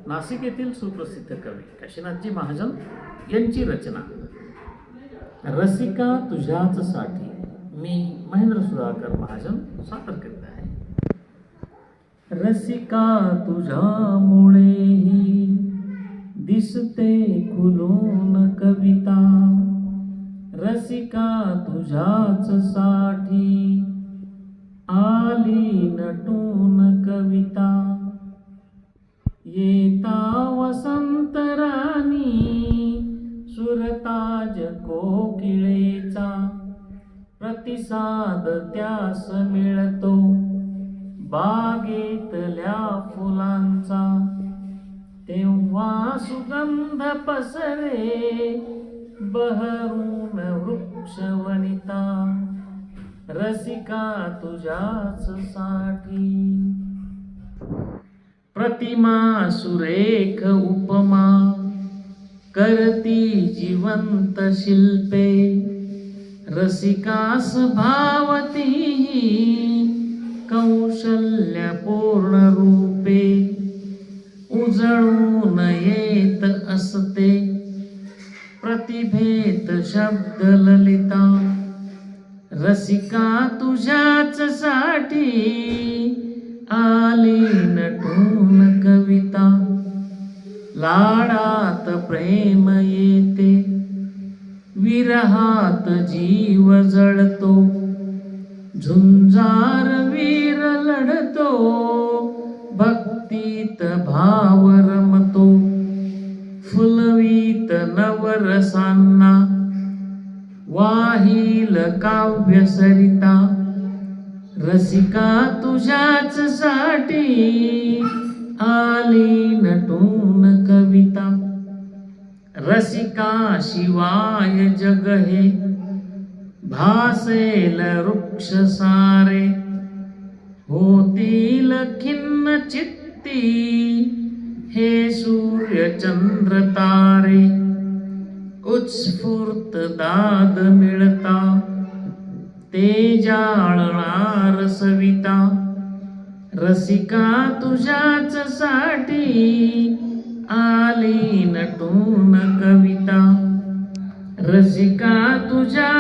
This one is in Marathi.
नाशिक येथील सुप्रसिद्ध कवी काशीनाथजी महाजन यांची रचना रसिका तुझ्याच साठी मी महेंद्र सुधाकर महाजन सादर करीत आहे. रसिका तुझ्यामुळेही दिसते खुलून कविता, रसिका तुझ्याच साठी आली नटून कविता. येता वसंत राणी सुरताज कोकिळेचा, प्रतिसाद त्यास मिळतो बागेतल्या फुलांचा. तेव्हा सुगंध पसरे बहरून वृक्षवनिता, रसिका तुझ्याच साठी. प्रतिमा सुरेख उपमा करती जिवंत शिल्पे, रसिकास भावती कौशल्यपूर्ण रूपे. उजळून येत असते प्रतिभेत शब्द ललिता, रसिका तुझ्याच साठी आली नटून कविता. लाडात प्रेम येते विरहात जीव जळतो, झुंजार वीर लढतो भक्तीत भाव रमतो. फुलवीत नवरसांना वाहील काव्य सरिता, रसिका तुझ्याच साठी आली नटून कविता. रसिका शिवाय जग हे भासेल वृक्ष सारे, होतील खिन्न चित्ती हे सूर्य चंद्र तारे. उत्स्फूर्त दाद मिळता ते जाळणार सविता, रसिका तुझ्याच साठी आली नटून कविता. रसिका तुझ्या